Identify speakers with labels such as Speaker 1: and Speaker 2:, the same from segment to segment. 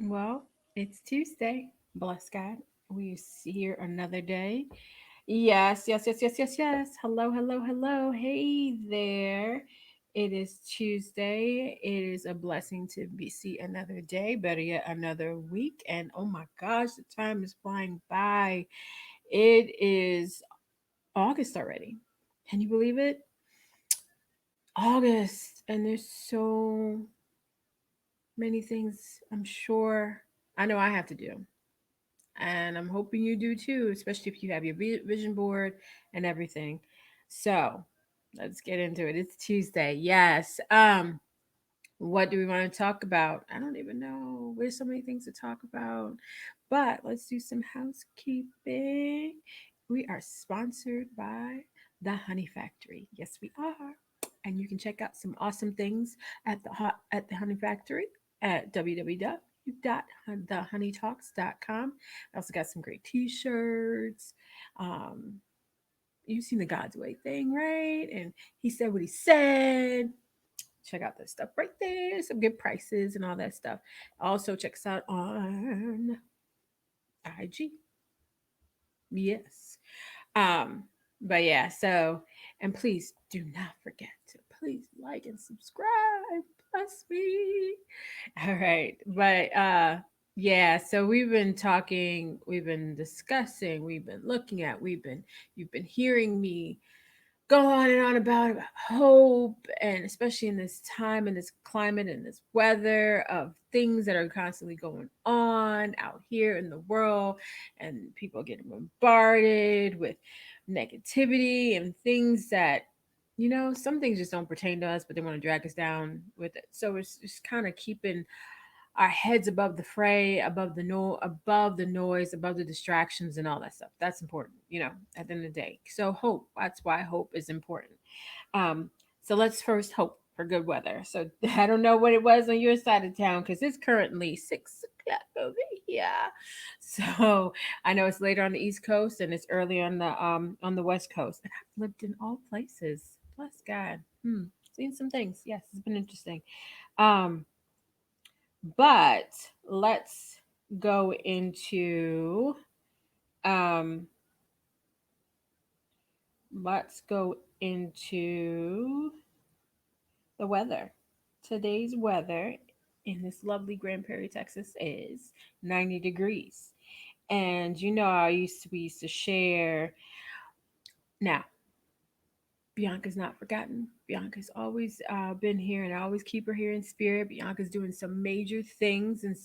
Speaker 1: Well, it's Tuesday. Bless God. We here another day. Yes, yes, yes, yes, yes, yes. Hello, hello, hello. Hey there. It is Tuesday. It is a blessing to be see another day, better yet, another week. And oh my gosh, the time is flying by. It is August already. Can you believe it? August. And there's so many things I'm sure I know I have to do. And I'm hoping you do too, especially if you have your vision board and everything. So let's get into it. It's Tuesday. Yes. What do we want to talk about? I don't even know. There's so many things to talk about. But let's do some housekeeping. We are sponsored by the Honey Factory. Yes, we are. And you can check out some awesome things at the Honey Factory at www.thehoneytalks.com. I also got some great T-shirts. Um, you've seen the God's Way thing, right? And he said what he said. Check out that stuff right there. Some good prices and all that stuff. Also, check us out on IG. Yes. Um, but yeah, so and please do not forget to please like and subscribe. Bless me. All right. But yeah, so we've been talking, we've been discussing, we've been looking at, you've been hearing me go on and on about hope, and especially in this time, in this climate, in this weather of things that are constantly going on out here in the world, and people getting bombarded with negativity and things that, some things just don't pertain to us, but they want to drag us down with it. So it's just kind of keeping our heads above the fray, above the noise, above the distractions and all that stuff. That's important, at the end of the day. So hope, that's why hope is important. Um, so let's first hope for good weather. So I don't know what it was on your side of town because it's currently 6 o'clock over here. So I know it's later on the East Coast and it's early on the West Coast. And I've lived in all places. Bless God. Seen some things. Yes, it's been interesting. Um, but let's go into um let's go into the weather. Today's weather in this lovely Grand Prairie, Texas is 90 degrees. And we used to share. Now, Bianca's not forgotten. Bianca's always been here, and I always keep her here in spirit. Bianca's doing some major things, and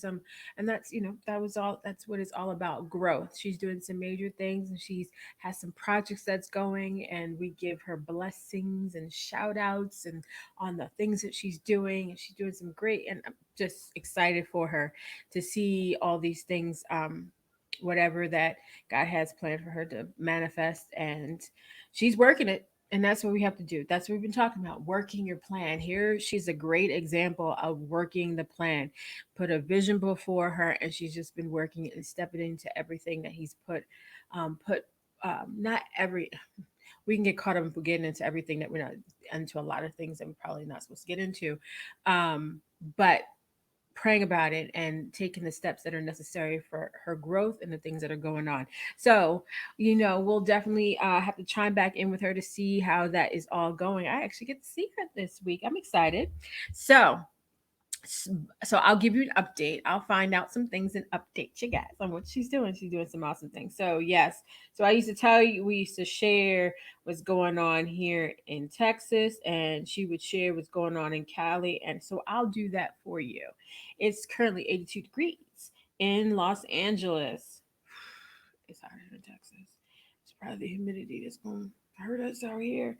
Speaker 1: that's that was all. That's what it's all about, growth. She's doing some major things, and she's has some projects that's going, and we give her blessings and shout outs and on the things that she's doing. And she's doing some great, and I'm just excited for her to see all these things. Whatever that God has planned for her to manifest, and she's working it, and that's what we have to do. That's what we've been talking about, working your plan. Here, she's a great example of working the plan. Put a vision before her, and she's just been working it and stepping into everything that he's put. Not every. We can get caught up in getting into everything that we're not into. A lot of things that we're probably not supposed to get into, but praying about it and taking the steps that are necessary for her growth and the things that are going on. So, we'll definitely have to chime back in with her to see how that is all going. I actually get to see her this week. I'm excited. So, so I'll give you an update. I'll find out some things and update you guys on what she's doing. She's doing some awesome things. So yes, so I used to tell you, we used to share what's going on here in Texas, and she would share what's going on in Cali, and so I'll do that for you. It's currently 82 degrees in Los Angeles. It's hotter than Texas. It's probably the humidity that's going to hurt us out here.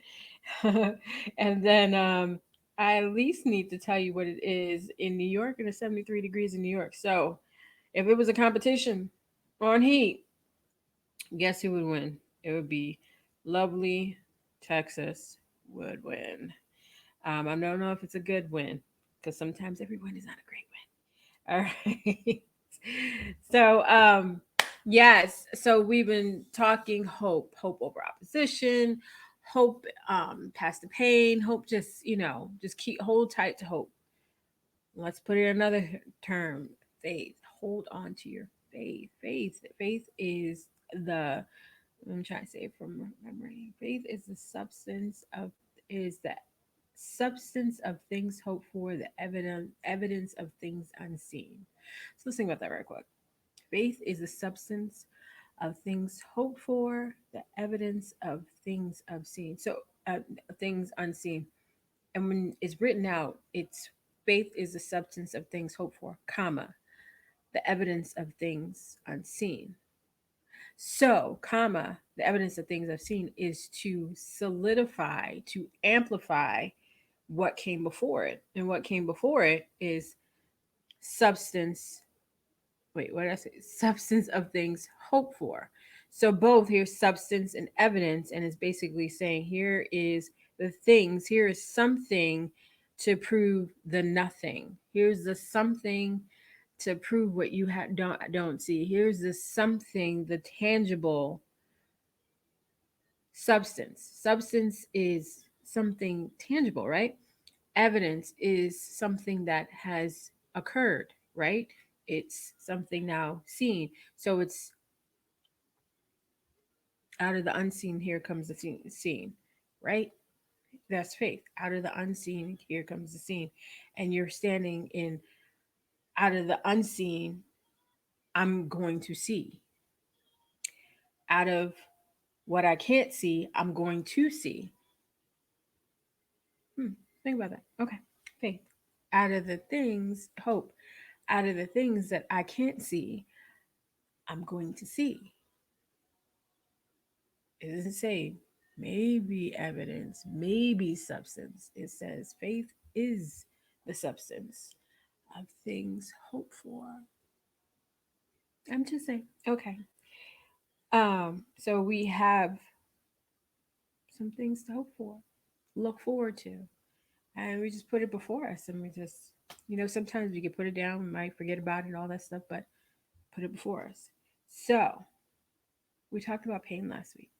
Speaker 1: And then I at least need to tell you what it is in New York, and it's 73 degrees in New York. So if it was a competition on heat, guess who would win? It would be lovely Texas would win. I don't know if it's a good win because sometimes every win is not a great win. All right. So, yes. So we've been talking hope, hope over opposition, hope past the pain, hope just keep hold tight to hope. Let's put it another term, faith. hold on to your faith. Faith is the, I'm trying to say it from memory. Faith is the substance of, is the substance of things hoped for, the evidence of things unseen. So let's think about that right quick. Faith is the substance of things hoped for, the evidence of things unseen. Things unseen. And when it's written out, it's faith is the substance of things hoped for, comma, the evidence of things unseen. So, comma, the evidence of things I've seen is to solidify, to amplify what came before it. And what came before it is substance. Wait, what did I say? Substance of things hoped for. So both here's substance and evidence, and it's basically saying here is the things, here is something to prove the nothing. Here's the something to prove what you don't see. Here's the something, the tangible substance. Substance is something tangible, right? Evidence is something that has occurred, right? It's something now seen. So it's out of the unseen, here comes the seen, right? That's faith. Out of the unseen, here comes the seen. And you're standing in, out of the unseen, I'm going to see. Out of what I can't see, I'm going to see. Hmm, think about that. Okay. Faith. Out of the things, hope. Out of the things that I can't see, I'm going to see. It doesn't say maybe evidence, maybe substance. It says faith is the substance of things hoped for. I'm just saying. Okay. So we have some things to hope for, look forward to, and we just put it before us, and we just, sometimes we can put it down, we might forget about it and all that stuff, but put it before us. So we talked about pain last week,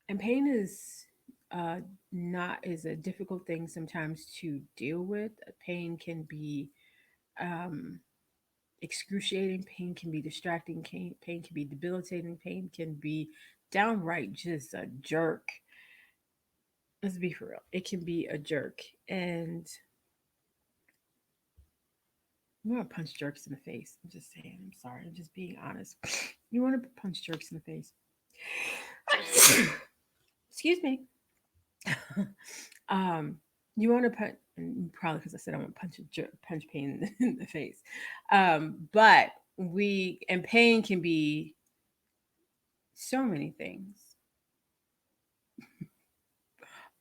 Speaker 1: and pain is uh, not is a difficult thing sometimes to deal with. Pain can be um, excruciating. Pain can be distracting. Pain can be debilitating. Pain can be downright just a jerk. Let's be for real. It can be a jerk, and you want to punch jerks in the face. I'm just saying. I'm sorry. I'm just being honest. You want to punch jerks in the face. Excuse me. um, you want to punch, probably because I said I want to punch pain in the face. But we, and pain can be so many things.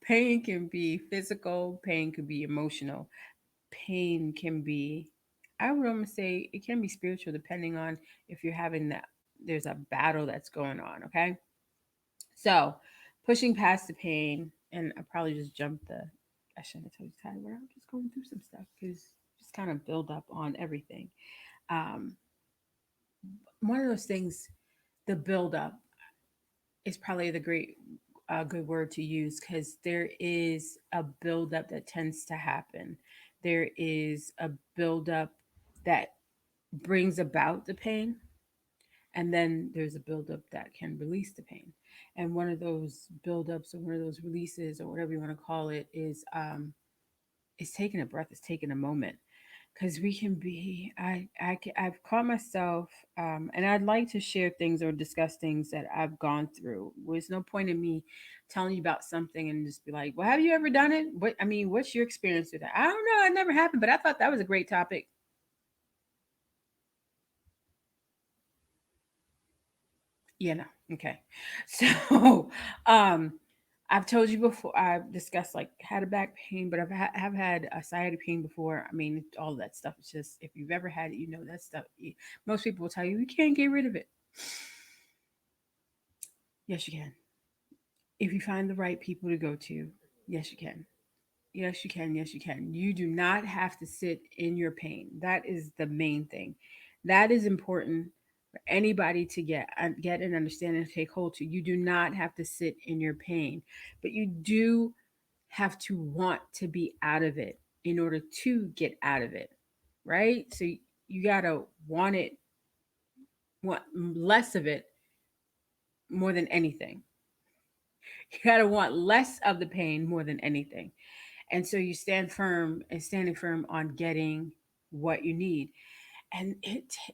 Speaker 1: Pain can be physical, pain can be emotional, pain can be, I would almost say it can be spiritual, depending on if you're having that, there's a battle that's going on, okay? So, pushing past the pain, and I probably just jumped the, I shouldn't have told you the title, but I'm just going through some stuff because just kind of build up on everything. Um, One of those things, the build up is probably the great good word to use, because there is a buildup that tends to happen. There is a buildup that brings about the pain, and then there's a buildup that can release the pain. And one of those buildups, or one of those releases, or whatever you want to call it, is taking a breath, is taking a moment, because we can be, I've caught myself, and I'd like to share things or discuss things that I've gone through. There's no point in me telling you about something and just be like, well, have you ever done it? What's your experience with that? I don't know, it never happened, but I thought that was a great topic. Yeah, no. Okay. So, um, I've told you before, I've discussed, like, had a back pain, but have had a sciatic pain before. I mean, all of that stuff. It's just, if you've ever had it, you know that stuff. Most people will tell you you can't get rid of it. Yes, you can. If you find the right people to go to, yes, you can. Yes, you can. Yes, you can. You do not have to sit in your pain. That is the main thing. That is important for anybody to get and understand and take hold to. You do not have to sit in your pain, but you do have to want to be out of it in order to get out of it, right? So you gotta want it, want less of it more than anything. You gotta want less of the pain more than anything. And so you stand firm and standing firm on getting what you need. And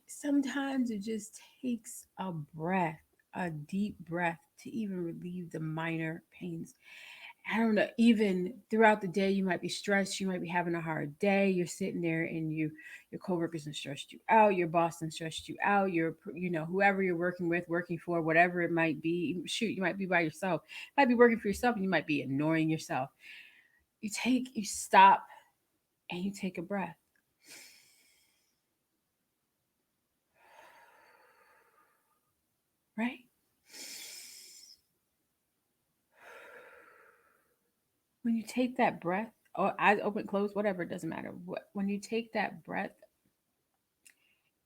Speaker 1: sometimes it just takes a breath, a deep breath to even relieve the minor pains. I don't know, even throughout the day, you might be stressed, you might be having a hard day. You're sitting there and your coworkers have stressed you out, your boss has stressed you out, whoever you're working with, working for, whatever it might be. Shoot, you might be by yourself, you might be working for yourself, and you might be annoying yourself. You stop and you take a breath, right? When you take that breath, or eyes open, closed, whatever, it doesn't matter. When you take that breath,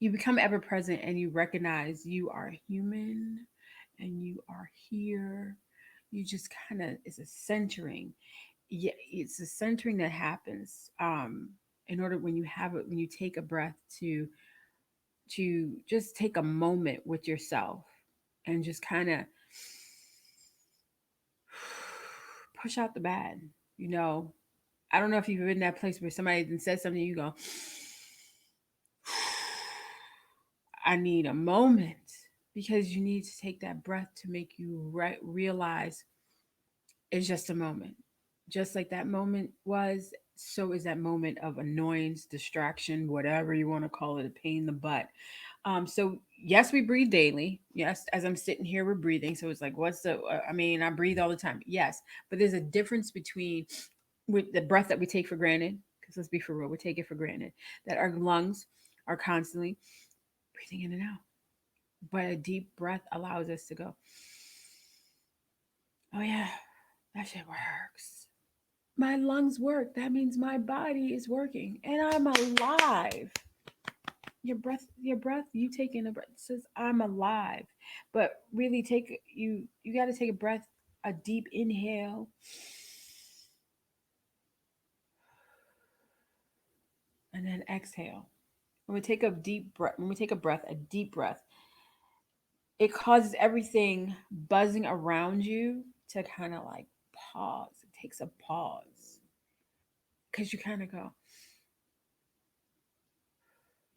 Speaker 1: you become ever present and you recognize you are human and you are here. You just kind of, it's a centering. Yeah, it's a centering that happens in order when you have it, when you take a breath to just take a moment with yourself and just kind of push out the bad. You know, I don't know if you've been in that place where somebody then said something, you go, I need a moment, because you need to take that breath to make you realize it's just a moment. Just like that moment was, so is that moment of annoyance, distraction, whatever you want to call it, a pain in the butt. So yes, we breathe daily. Yes, as I'm sitting here, we're breathing. So it's like, what's the? I mean, I breathe all the time. Yes, but there's a difference between with the breath that we take for granted. Because let's be for real, we take it for granted that our lungs are constantly breathing in and out. But a deep breath allows us to go, oh yeah, that shit works. My lungs work. That means my body is working and I'm alive. Your breath, you take in a breath says I'm alive. But really you got to take a breath, a deep inhale, and then exhale. When we take a breath, a deep breath, it causes everything buzzing around you to kind of like pause. It takes a pause because you kind of go,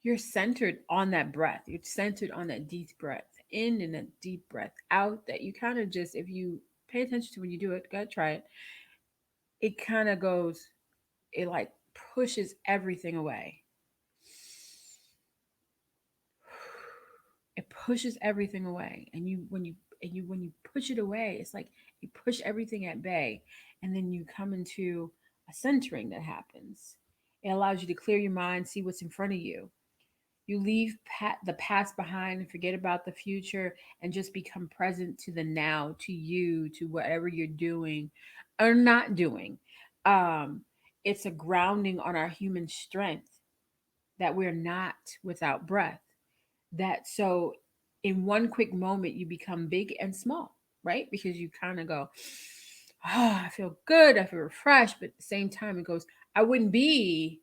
Speaker 1: you're centered on that breath. You're centered on that deep breath in and a deep breath out. That you kind of just, if you pay attention to when you do it, go try it. It kind of goes, it like pushes everything away. It pushes everything away, and when you push it away, it's like you push everything at bay, and then you come into a centering that happens. It allows you to clear your mind, see what's in front of you. You leave the past behind and forget about the future and just become present to the now, to you, to whatever you're doing or not doing. Um, it's a grounding on our human strength that we're not without breath. That so in one quick moment you become big and small, right? Because you kind of go, oh, I feel good, I feel refreshed, but at the same time it goes, I wouldn't be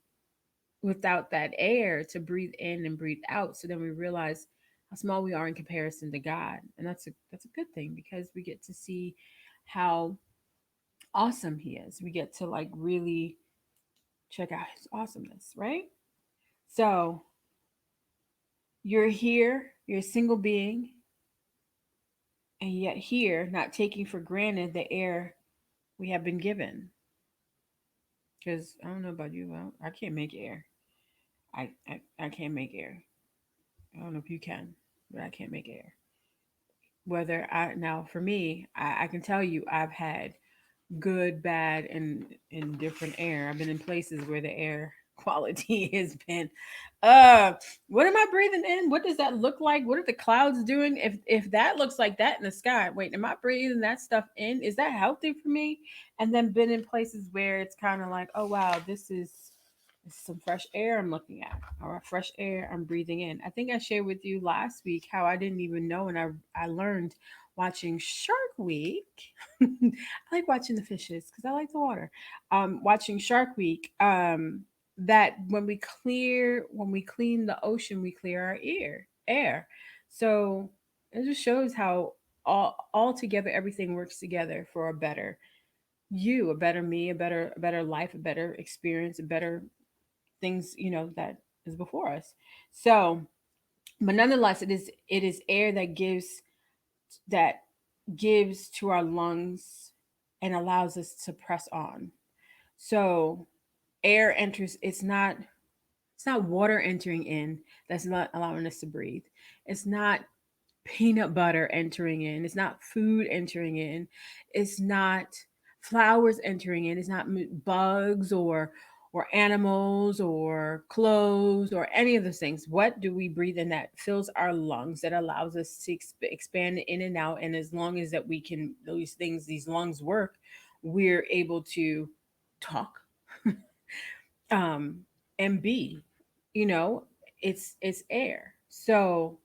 Speaker 1: without that air to breathe in and breathe out. So then we realize how small we are in comparison to God. And that's a good thing because we get to see how awesome he is. We get to like really check out his awesomeness, right? So you're here, you're a single being, and yet here, not taking for granted the air we have been given. Because I don't know about you, I can't make air. I can't make air. I don't know if you can, but I can't make air. Whether I now for me, I can tell you I've had good, bad, and in different air. I've been in places where the air quality has been uh what am I breathing in? What does that look like? What are the clouds doing? If that looks like that in the sky, wait, am I breathing that stuff in? Is that healthy for me? And then been in places where it's kind of like, oh wow, this is some fresh air I'm looking at, or fresh air I'm breathing in. I think I shared with you last week how I didn't even know, and I learned watching Shark Week. I like watching the fishes because I like the water. Watching Shark Week, that when we clean the ocean, we clear our air. So it just shows how all together everything works together for a better you, a better me, a better life, a better experience, a better things, that is before us. So, but nonetheless, it is air that gives to our lungs and allows us to press on. So air enters, it's not water entering in that's not allowing us to breathe. It's not peanut butter entering in. It's not food entering in. It's not flowers entering in. It's not bugs or animals or clothes or any of those things. What do we breathe in that fills our lungs, that allows us to expand in and out? And as long as that we can, those things, these lungs work, we're able to talk, um, and be. You know, it's air. So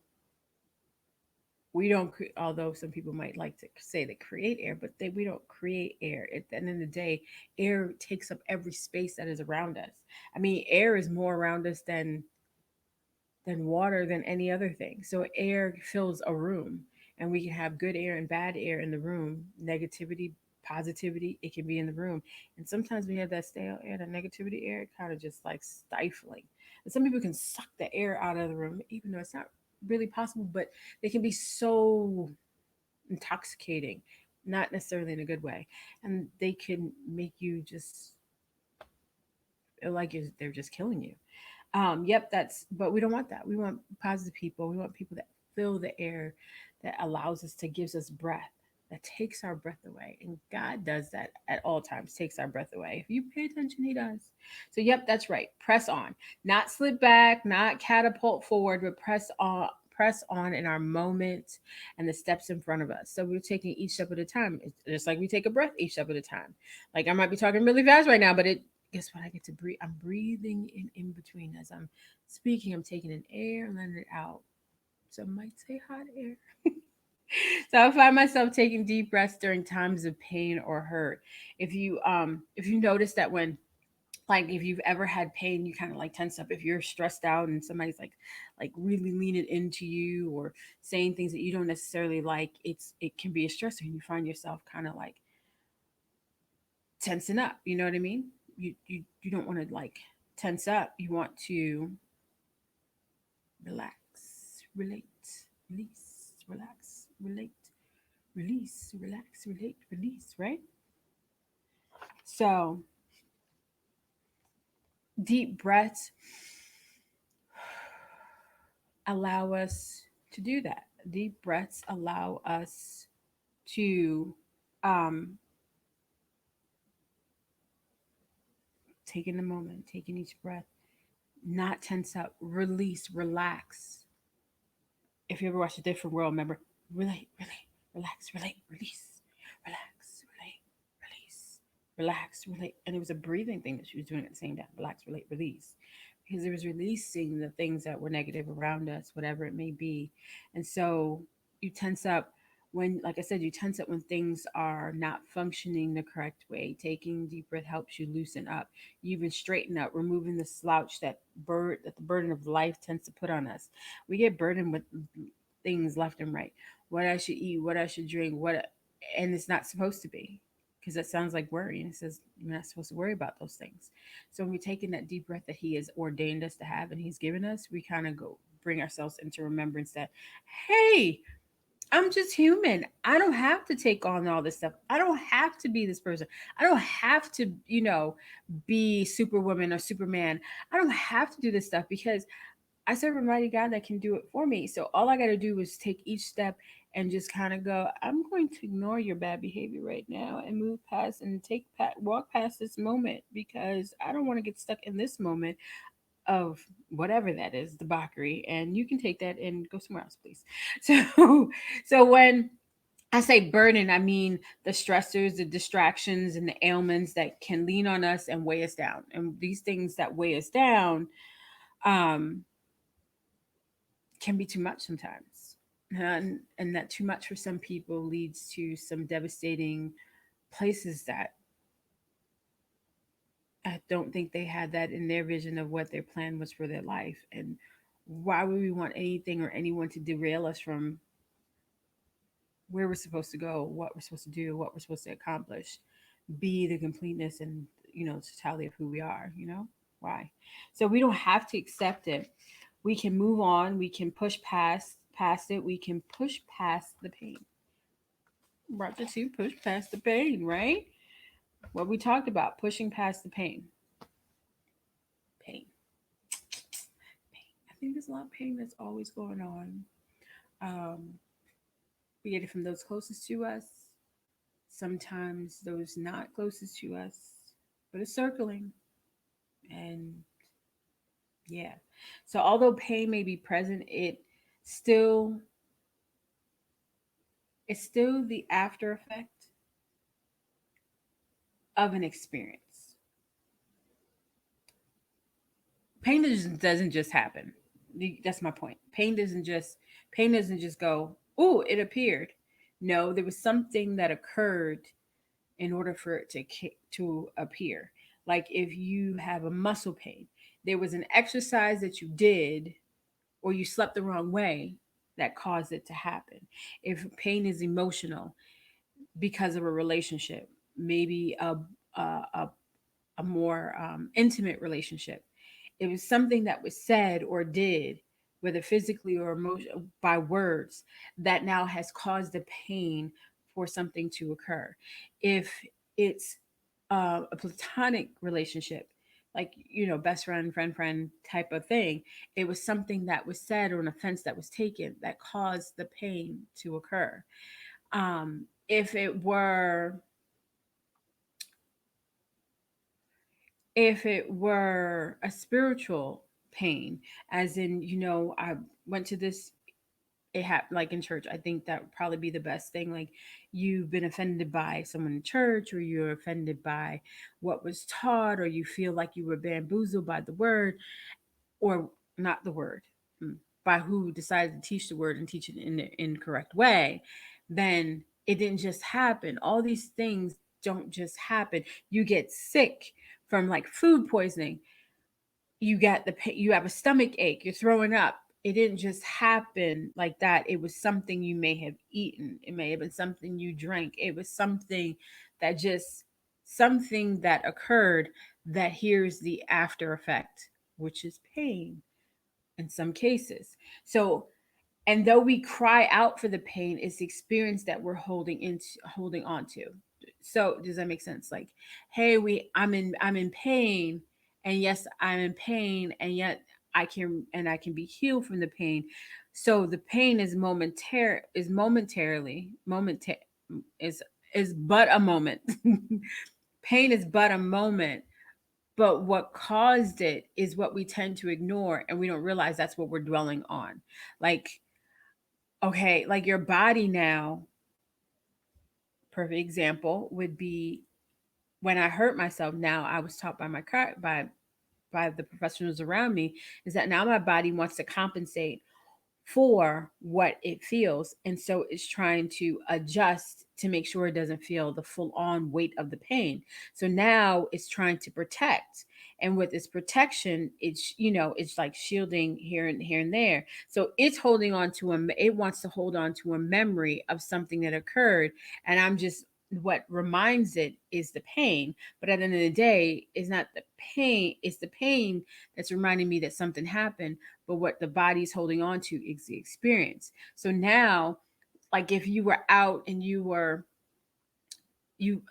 Speaker 1: we don't although some people might like to say they create air, but we don't create air. At the end of the day, air takes up every space that is around us. I mean, air is more around us than water, than any other thing. So air fills a room, and we can have good air and bad air in the room, negativity, positivity, it can be in the room. And sometimes we have that stale air, the negativity air, kind of just like stifling. And some people can suck the air out of the room, even though it's not really possible, but they can be so intoxicating, not necessarily in a good way. And they can make you just feel like they're just killing you. Yep, but we don't want that. We want positive people. We want people that fill the air, that allows us, to gives us breath, that takes our breath away. And God does that at all times, takes our breath away. If you pay attention, He does. So, yep, that's right. Press on, not slip back, not catapult forward, but press on in our moment and the steps in front of us. So we're taking each step at a time. It's just like we take a breath each step at a time. Like I might be talking really fast right now, but guess what? I get to breathe. I'm breathing in between as I'm speaking. I'm taking in air and letting it out. Some might say hot air. So I find myself taking deep breaths during times of pain or hurt. If you notice that when, like, if you've ever had pain, you kind of like tense up. If you're stressed out and somebody's like really leaning into you or saying things that you don't necessarily like, it can be a stressor, and you find yourself kind of like tensing up. You know what I mean? You don't want to like tense up. You want to relax, relate, release, relax, relate, release, relax, relate, release, right? So deep breaths allow us to do that. Deep breaths allow us to um, take in the moment, taking each breath, not tense up, release, relax. If you ever watched A Different World, remember, relate, relax, relate, release, relax, relate, release, relax, relate. And it was a breathing thing that she was doing at the same time, relax, relate, release. Because it was releasing the things that were negative around us, whatever it may be. And so you tense up when, like I said, you tense up when things are not functioning the correct way. Taking deep breath helps you loosen up. You even straighten up, removing the slouch that the burden of life tends to put on us. We get burdened with things left and right. What I should eat, what I should drink, and it's not supposed to be, because that sounds like worry. And it says you're not supposed to worry about those things. So when we're taking that deep breath that He has ordained us to have and He's given us, we kind of go bring ourselves into remembrance that, hey, I'm just human. I don't have to take on all this stuff. I don't have to be this person. I don't have to, be Superwoman or Superman. I don't have to do this stuff because I serve a mighty God that can do it for me. So all I got to do is take each step and just kind of go, I'm going to ignore your bad behavior right now and move past and walk past this moment, because I don't want to get stuck in this moment of whatever that is, debauchery. And you can take that and go somewhere else, please. So when I say burden, I mean the stressors, the distractions, and the ailments that can lean on us and weigh us down. And these things that weigh us down, um, can be too much sometimes. And that too much for some people leads to some devastating places that I don't think they had that in their vision of what their plan was for their life. And why would we want anything or anyone to derail us from where we're supposed to go, what we're supposed to do, what we're supposed to accomplish, be the completeness and, totality of who we are. Why? So we don't have to accept it. We can move on. We can push past it. We can push past the pain. Roger two, push past the pain, right? What we talked about, pushing past the pain. Pain. Pain. I think there's a lot of pain that's always going on. We get it from those closest to us, sometimes those not closest to us, but it's circling. And yeah. So although pain may be present, still it's still the after effect of an experience. Pain doesn't just happen. That's my point. Pain doesn't just go, oh, it appeared. No, there was something that occurred in order for it to appear. Like if you have a muscle pain, there was an exercise that you did or you slept the wrong way that caused it to happen. If pain is emotional because of a relationship, maybe a more intimate relationship, it was something that was said or did, whether physically or by words, that now has caused the pain for something to occur. If it's a platonic relationship, like best friend, friend type of thing, it was something that was said or an offense that was taken that caused the pain to occur. If it were a spiritual pain, as in, I went to this, it happened like in church. I think that would probably be the best thing. Like you've been offended by someone in church, or you're offended by what was taught, or you feel like you were bamboozled by the word, or not the word, mm, by who decided to teach the word and teach it in the incorrect way. Then it didn't just happen. All these things don't just happen. You get sick from like food poisoning. You have a stomach ache, you're throwing up. It didn't just happen like that. It was something you may have eaten, it may have been something you drank, it was something that occurred, that here's the after effect, which is pain in some cases. So, and though we cry out for the pain, it's the experience that we're holding on to. So does that make sense? Like, hey, I'm in pain, and yes, I'm in pain, and yet I can be healed from the pain. So the pain is is but a moment. Pain is but a moment, but what caused it is what we tend to ignore, and we don't realize that's what we're dwelling on. Like, okay, like your body now, perfect example would be when I hurt myself. Now I was taught by the professionals around me, is that now my body wants to compensate for what it feels, and so it's trying to adjust to make sure it doesn't feel the full on weight of the pain. So now it's trying to protect, and with this protection, it's like shielding here and there. So it's holding on to it wants to hold on to a memory of something that occurred, and I'm just, what reminds it is the pain. But at the end of the day, it's not the pain, it's the pain that's reminding me that something happened. But what the body's holding on to is the experience. So now, like if you were out and you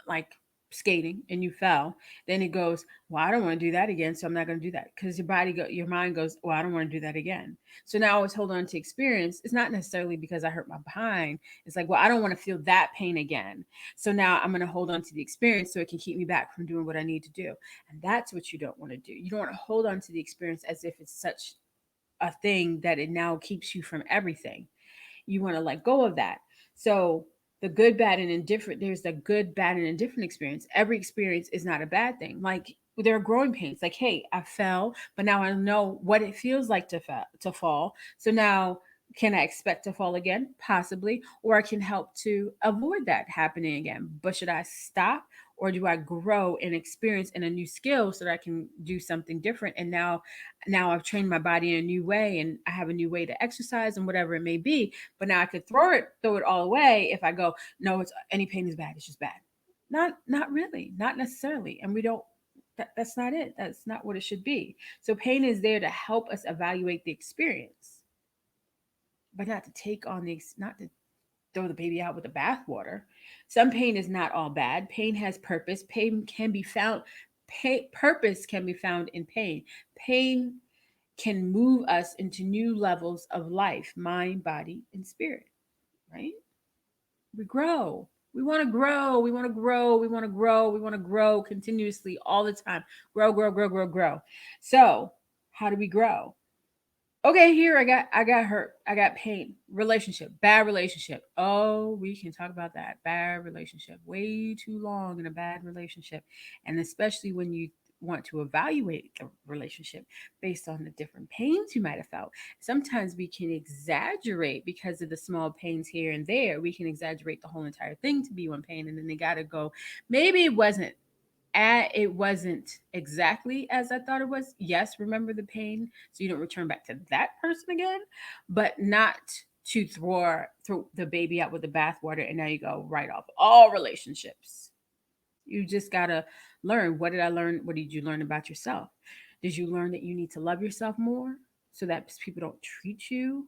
Speaker 1: like skating and you fell, then it goes, well, I don't want to do that again, so I'm not going to do that, because your mind goes, well, I don't want to do that again. So now I always hold on to experience. It's not necessarily because I hurt my behind. It's like, well, I don't want to feel that pain again, so now I'm going to hold on to the experience so it can keep me back from doing what I need to do. And that's what you don't want to do. You don't want to hold on to the experience as if it's such a thing that it now keeps you from everything. You want to let go of that. So the good, bad, and indifferent, there's the good, bad, and indifferent experience. Every experience is not a bad thing. Like there are growing pains. Like, hey, I fell, but now I know what it feels like to fall. So now, can I expect to fall again? Possibly. Or I can help to avoid that happening again. But should I stop? or do I grow and experience in a new skill so that I can do something different? And now I've trained my body in a new way and I have a new way to exercise and whatever it may be. But now I could throw it all away if I go, no, it's any pain is bad, it's just bad. Not really, not necessarily. And we don't that's not it. That's not what it should be. So pain is there to help us evaluate the experience, but not to take on not to throw the baby out with the bathwater. Some pain is not all bad. Pain has purpose. Pain can be found. Purpose can be found in pain. Pain can move us into new levels of life, mind, body, and spirit. Right? We grow. We want to grow. We want to grow. We want to grow. We want to grow continuously all the time. Grow, grow, grow, grow, grow. So, how do we grow? Okay, here I got hurt. I got pain. Relationship, bad relationship. Oh, we can talk about that. Bad relationship. Way too long in a bad relationship. And especially when you want to evaluate the relationship based on the different pains you might have felt. Sometimes we can exaggerate because of the small pains here and there. We can exaggerate the whole entire thing to be one pain, and then they got to go. Maybe it wasn't exactly as I thought it was. Yes, remember the pain so you don't return back to that person again, but not to throw the baby out with the bathwater and now you go right off all relationships. You just gotta learn. What did I learn? What did you learn about yourself? Did you learn that you need to love yourself more so that people don't treat you,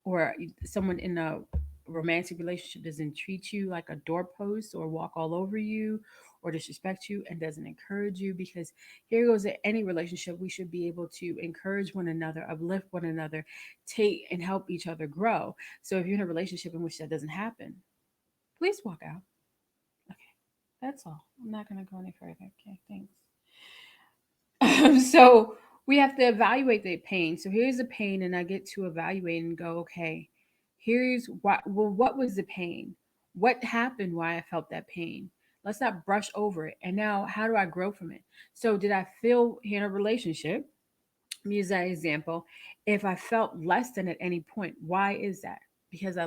Speaker 1: or someone in a romantic relationship doesn't treat you like a doorpost or walk all over you or disrespect you and doesn't encourage you? Because here goes at any relationship, we should be able to encourage one another, uplift one another, take and help each other grow. So if you're in a relationship in which that doesn't happen, please walk out. Okay, that's all. I'm not going to go any further. Okay, thanks. So we have to evaluate the pain. So here's the pain, and I get to evaluate and go, okay, here's what. Well, what was the pain? What happened? Why I felt that pain? Let's not brush over it. And now, how do I grow from it? So, did I feel in a relationship? Use that example. If I felt less than at any point, why is that? Because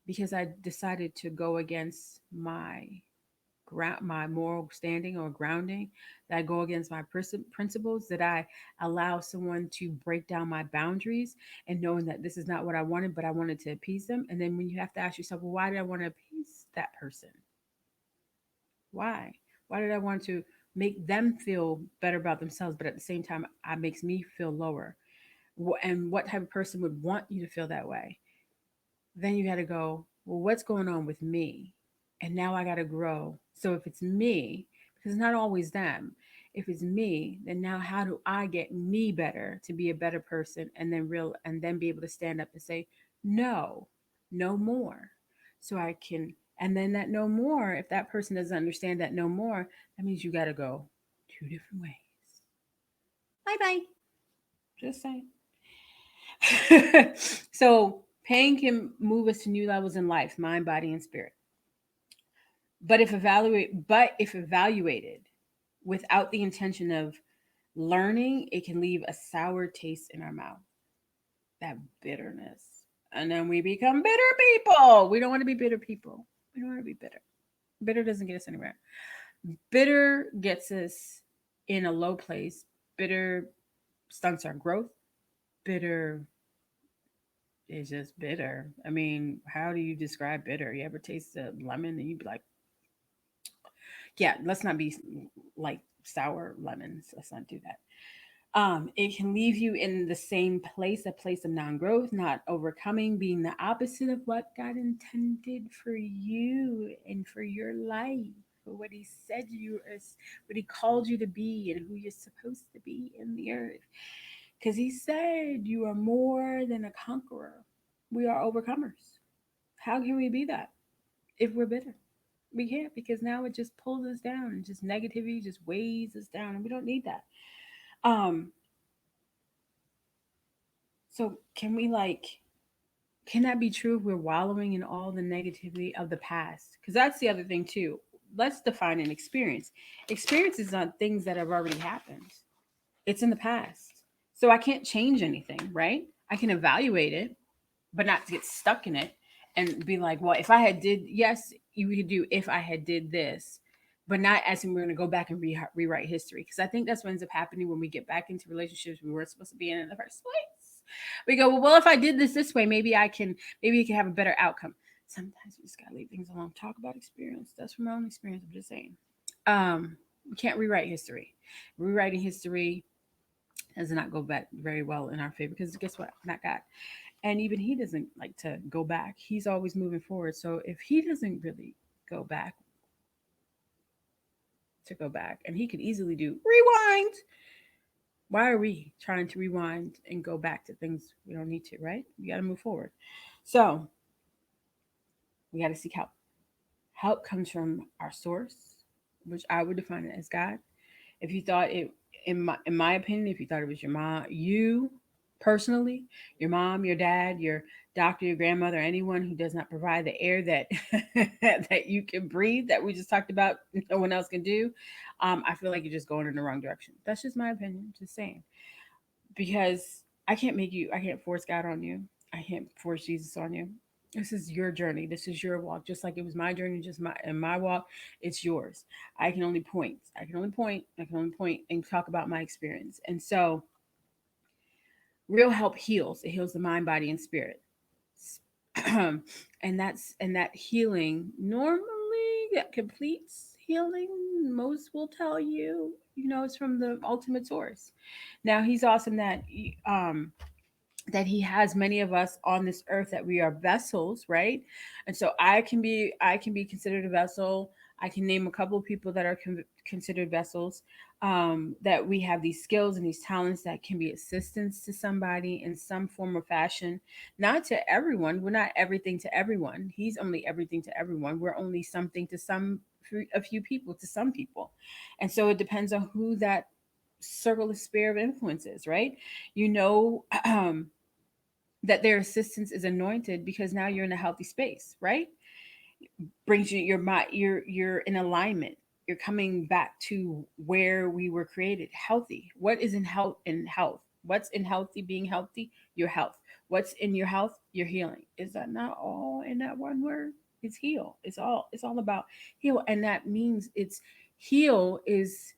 Speaker 1: because I decided to go against my moral standing or grounding, that I go against my principles, that I allow someone to break down my boundaries and knowing that this is not what I wanted, but I wanted to appease them. And then when you have to ask yourself, well, why did I want to appease that person? Why? Why did I want to make them feel better about themselves, but at the same time, it makes me feel lower? And what type of person would want you to feel that way? Then you got to go, well, what's going on with me? And now I got to grow. So if it's me, because it's not always them, if it's me, then now how do I get me better to be a better person and then be able to stand up and say, no, no more. So I can, and then that no more, if that person doesn't understand that no more, that means you got to go two different ways. Bye bye. Just saying. So pain can move us to new levels in life, mind, body, and spirit. But if evaluated without the intention of learning, it can leave a sour taste in our mouth. That bitterness. And then we become bitter people. We don't want to be bitter people. We don't want to be bitter. Bitter doesn't get us anywhere. Bitter gets us in a low place. Bitter stunts our growth. Bitter is just bitter. I mean, how do you describe bitter? You ever taste a lemon and you'd be like, yeah, let's not be like sour lemons. Let's not do that. It can leave you in the same place, a place of non-growth, not overcoming, being the opposite of what God intended for you and for your life, for what He said you are, what He called you to be, and who you're supposed to be in the earth. Because He said you are more than a conqueror. We are overcomers. How can we be that if we're bitter? We can't, because now it just pulls us down and just negativity just weighs us down, and we don't need that. Um, so can that be true if we're wallowing in all the negativity of the past? Because that's the other thing too. Let's define an experience. Experience is not things that have already happened. It's in the past. So I can't change anything, right? I can evaluate it, but not to get stuck in it and be like, well, if I had did yes, you could do if I had did this, but not as in we're going to go back and rewrite history. Because I think that's what ends up happening when we get back into relationships we weren't supposed to be in the first place. We go, well, if I did this way, maybe you can have a better outcome. Sometimes we just gotta leave things alone. Talk about experience. That's from my own experience. I'm just saying. We can't rewrite history. Rewriting history does not go back very well in our favor because guess what? Not God. And even he doesn't like to go back. He's always moving forward. So if he doesn't really go back to go back, and he could easily do rewind, why are we trying to rewind and go back to things we don't need to, right? We got to move forward. So we got to seek help. Help comes from our source, which I would define it as God. If you thought it, in my opinion, if you thought it was your mom, you personally, your mom, your dad, your doctor, your grandmother, anyone who does not provide the air that that you can breathe, that we just talked about, no one else can do. I feel like you're just going in the wrong direction. That's just my opinion. Just saying, because I can't force God on you. I can't force Jesus on you. This is your journey. This is your walk. Just like it was my journey, just my walk, it's yours. I can only point. I can only point. I can only point and talk about my experience. And so real help heals. It heals the mind, body, and spirit. And that healing normally that completes healing, most will tell you, it's from the ultimate source. Now he's awesome that he has many of us on this earth, that we are vessels, right? And so I can be considered a vessel. I can name a couple of people that are considered vessels, that we have these skills and these talents that can be assistance to somebody in some form or fashion. Not to everyone. We're not everything to everyone. He's only everything to everyone. We're only something to a few people, to some people. And so it depends on who that circle of sphere of influence is, right? you know that their assistance is anointed because now you're in a healthy space, right? Brings you your mind, you're in alignment. You're coming back to where we were created, healthy. What is in health? What's in healthy being healthy? Your health. What's in your health? Your healing. Is that not all in that one word? It's heal. It's all about heal. And that means it's heal is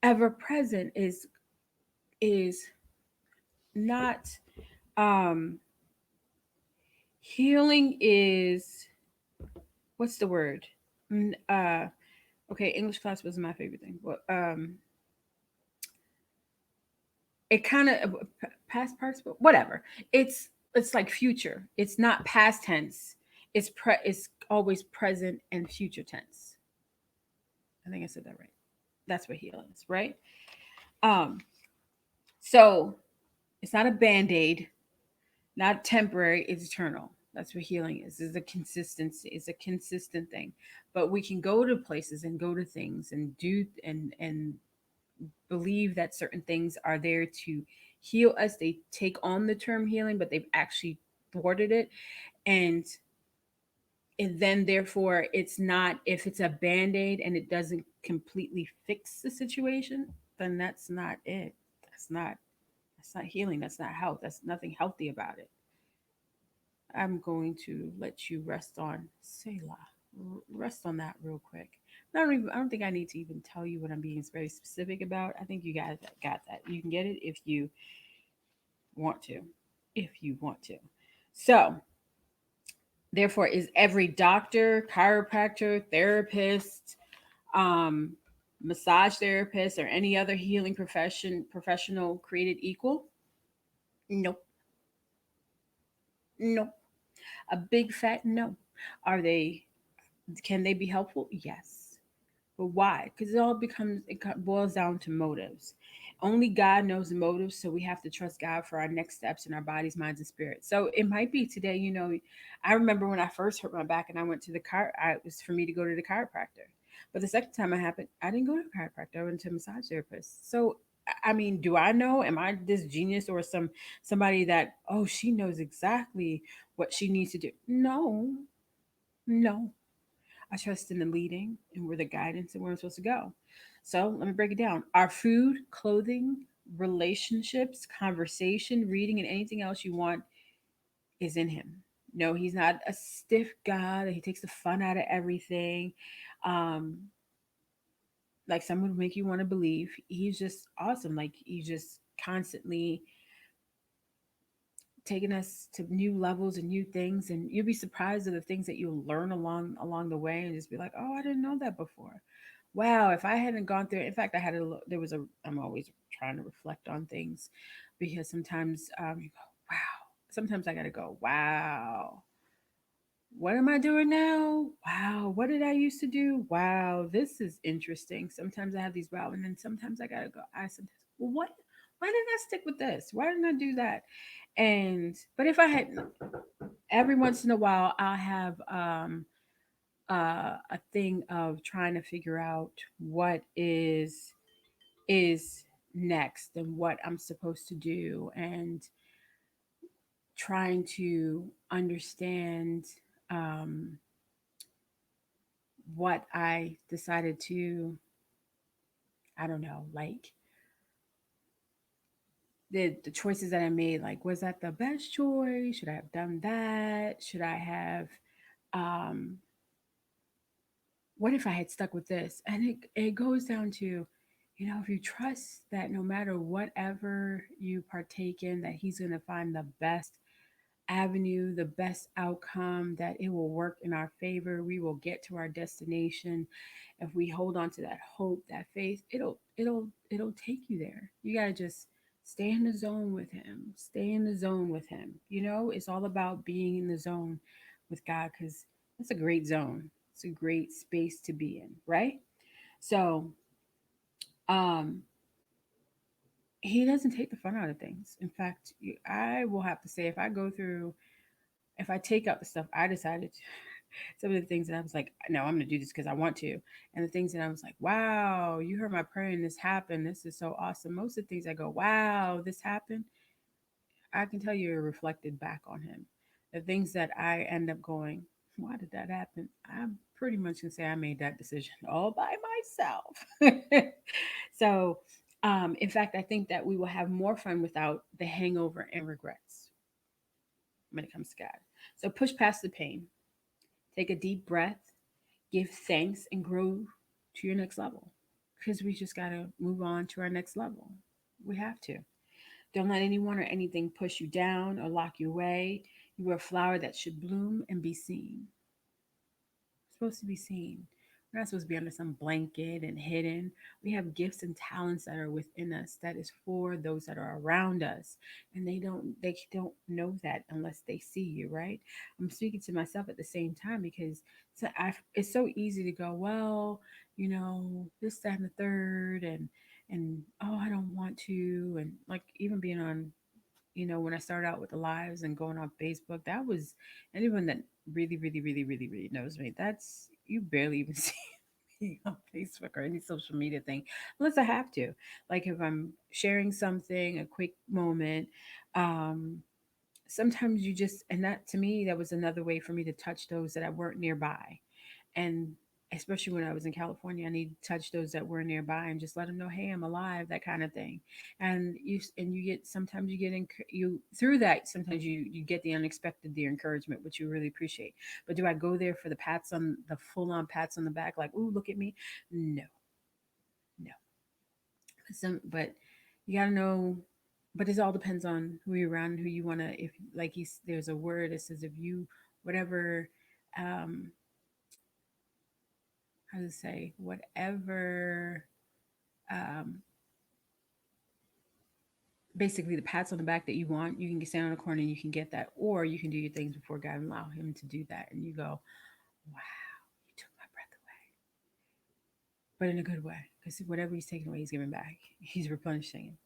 Speaker 1: ever present, is not um healing is, what's the word? Mm, okay, English class was my favorite thing. But it kind of past participle, whatever. It's like future. It's not past tense. It's always present and future tense. I think I said that right. That's what healing is, right? Um, so it's not a band-aid, not temporary, it's eternal. That's what healing is. Is a consistency. It's a consistent thing. But we can go to places and go to things and do and believe that certain things are there to heal us. They take on the term healing, but they've actually thwarted it. And then therefore it's not, if it's a band-aid and it doesn't completely fix the situation, then that's not it. That's not healing. That's not health. That's nothing healthy about it. I'm going to let you rest on Selah. Rest on that real quick. I don't think I need to even tell you what I'm being very specific about. I think you guys got that. You can get it if you want to. If you want to. So, therefore, is every doctor, chiropractor, therapist, um, massage therapist, or any other healing professional created equal? Nope. Nope. A big fat no. Are they? Can they be helpful? Yes. But why? Because boils down to motives. Only God knows the motives, so we have to trust God for our next steps in our bodies, minds, and spirits. So it might be today. I remember when I first hurt my back and I went to the car. It was for me to go to the chiropractor. But the second time it happened, I didn't go to the chiropractor. I went to a massage therapist. So I mean, do I know? Am I this genius or somebody that, oh, she knows exactly what she needs to do? No, no. I trust in the leading and where the guidance and where I'm supposed to go. So let me break it down. Our food, clothing, relationships, conversation, reading, and anything else you want is in Him. No, He's not a stiff God. He takes the fun out of everything. Um, like someone would make you want to believe he's just awesome. Like he's just constantly taking us to new levels and new things, and you'll be surprised at the things that you'll learn along the way, and just be like, oh, I didn't know that before. Wow, if I hadn't gone through it. In fact, I had a there was a I'm always trying to reflect on things, because sometimes you go, wow. Sometimes I gotta go, wow, what am I doing now? Wow, what did I used to do? Wow, this is interesting. Sometimes I have these wow, and then sometimes I gotta go. I sometimes, well, what? Why didn't I stick with this? Why didn't I do that? And but if I had, every once in a while, I'll have a thing of trying to figure out what is next and what I'm supposed to do, and trying to understand um, what I decided to, I don't know, like the choices that I made, like was that the best choice? Should I have done that? Should I have um what if I had stuck with this? And it goes down to, if you trust that no matter whatever you partake in, that he's gonna find the best avenue, the best outcome, that it will work in our favor. We will get to our destination. If we hold on to that hope, that faith, it'll take you there. You gotta just stay in the zone with him. Stay in the zone with him. It's all about being in the zone with God, because it's a great zone. It's a great space to be in, right? So um he doesn't take the fun out of things. In fact, I will have to say, if I take out the stuff I decided to, some of the things that I was like, no, I'm going to do this because I want to. And the things that I was like, wow, you heard my prayer and this happened. This is so awesome. Most of the things I go, wow, this happened, I can tell you, are reflected back on him. The things that I end up going, why did that happen? I'm pretty much going to say I made that decision all by myself. So, in fact, I think that we will have more fun without the hangover and regrets when it comes to God. So, push past the pain. Take a deep breath, give thanks, and grow to your next level. Because we just got to move on to our next level. We have to. Don't let anyone or anything push you down or lock you away. You are a flower that should bloom and be seen. It's supposed to be seen. We're not supposed to be under some blanket and hidden. We have gifts and talents that are within us that is for those that are around us. And they don't know that unless they see you, right? I'm speaking to myself at the same time, because it's so easy to go, well, this, that, and the third, and oh, I don't want to. And like even being on, when I started out with the lives and going on Facebook, that was, anyone that really, really, really, really, really knows me, that's, you barely even see me on Facebook or any social media thing unless I have to. Like if I'm sharing something, a quick moment, um, sometimes you just, and that to me, that was another way for me to touch those that I weren't nearby. And especially when I was in California, I need to touch those that were nearby and just let them know, hey, I'm alive, that kind of thing. And you get, sometimes you get you through that. Sometimes you get the unexpected, the encouragement, which you really appreciate. But do I go there for the full on pats on the back, like, ooh, look at me? No, no. But you gotta know. But it all depends on who you're around, who you wanna. If like there's a word that says, if you, whatever, um, how to say, whatever, um, basically the pats on the back that you want, you can stand on a corner and you can get that, or you can do your things before God and allow Him to do that, and you go, wow, you took my breath away, but in a good way, because whatever He's taking away, He's giving back. He's replenishing.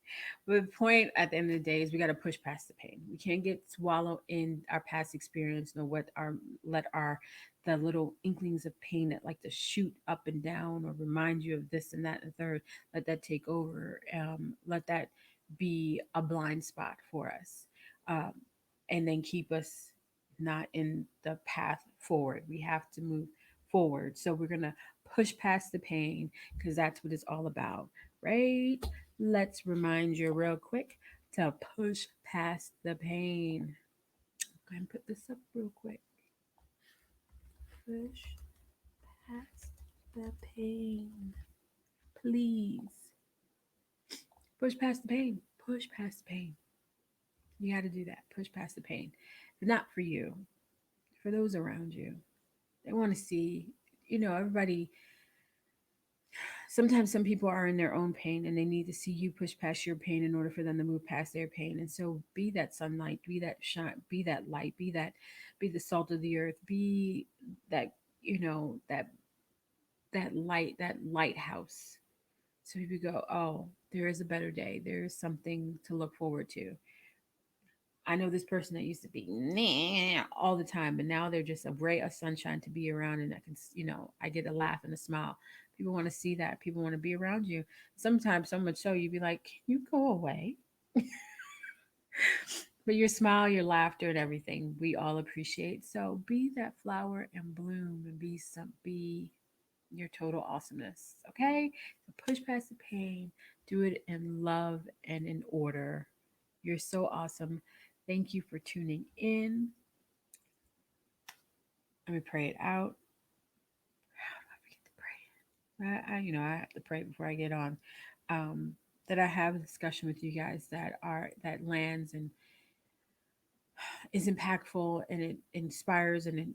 Speaker 1: But the point at the end of the day is we got to push past the pain. We can't get swallowed in our past experience, nor what our let our the little inklings of pain that like to shoot up and down or remind you of this and that and the third. Let that take over. Let that be a blind spot for us, um, and then keep us not in the path forward. We have to move forward. So we're gonna push past the pain, because that's what it's all about, right? Let's remind you real quick to push past the pain. Go ahead and put this up real quick. Push past the pain. please push past the pain. Push past the pain. You got to do that. Push past the pain. But not for you, for those around you. They want to see, everybody. Sometimes some people are in their own pain and they need to see you push past your pain in order for them to move past their pain. And so be that sunlight, be that shine, be that light, be the salt of the earth, be that, that light, that lighthouse. So people go, oh, there is a better day. There is something to look forward to. I know this person that used to be nah all the time, but now they're just a ray of sunshine to be around, and I can, I get a laugh and a smile. People want to see that. People want to be around you. Sometimes, so much so, you'd be like, "Can you go away?" But your smile, your laughter, and everything, we all appreciate. So be that flower and bloom, and be your total awesomeness. Okay, so push past the pain. Do it in love and in order. You're so awesome. Thank you for tuning in. Let me pray it out. How do I forget to pray? I have to pray before I get on. Um, that I have a discussion with you guys that lands and is impactful, and it inspires and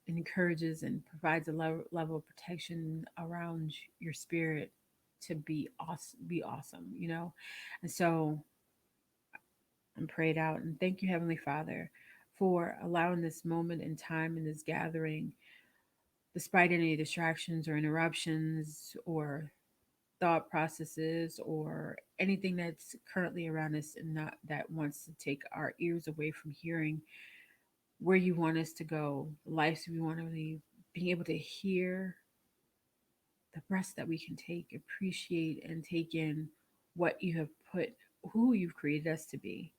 Speaker 1: encourages and provides a level of protection around your spirit to be awesome. Be awesome, And so I'm prayed out, and thank you, Heavenly Father, for allowing this moment in time in this gathering, despite any distractions or interruptions or thought processes or anything that's currently around us and not that wants to take our ears away from hearing where you want us to go, the lives we want to lead, being able to hear the breaths that we can take, appreciate and take in what you have put, who you've created us to be,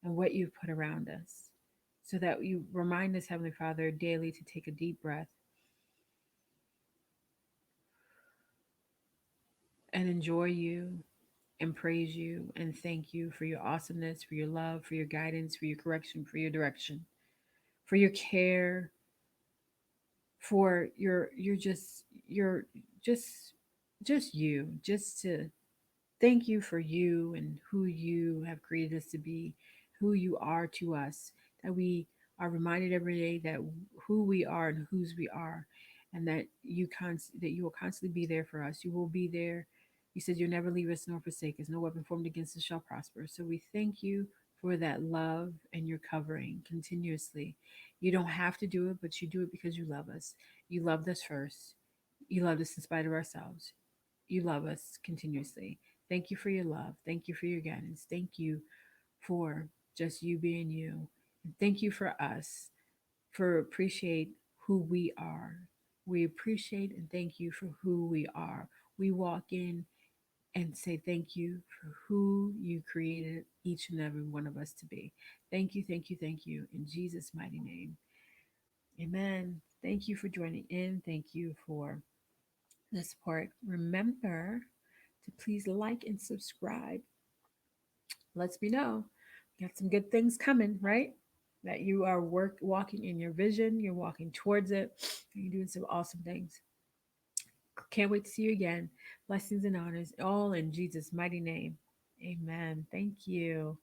Speaker 1: and what you've put around us. So that you remind us, Heavenly Father, daily to take a deep breath and enjoy you and praise you and thank you for your awesomeness, for your love, for your guidance, for your correction, for your direction, for your care, for just you, just to thank you for you and who you have created us to be, who you are to us, that we are reminded every day that who we are and whose we are, and that that you will constantly be there for us. You will be there. You said you'll never leave us nor forsake us. No weapon formed against us shall prosper. So we thank you for that love and your covering continuously. You don't have to do it, but you do it because you love us. You loved us first. You loved us in spite of ourselves. You love us continuously. Thank you for your love. Thank you for your guidance. Thank you for just you being you. And thank you for us for appreciate who we are. We appreciate and thank you for who we are. We walk in and say thank you for who you created each and every one of us to be. Thank you, thank you, thank you. In Jesus' mighty name. Amen. Thank you for joining in. Thank you for the support. Remember to please like and subscribe. Lets me know we got some good things coming, right? That you are walking in your vision, you're walking towards it, and you're doing some awesome things. Can't wait to see you again. Blessings and honors, all in Jesus' mighty name. Amen. Thank you.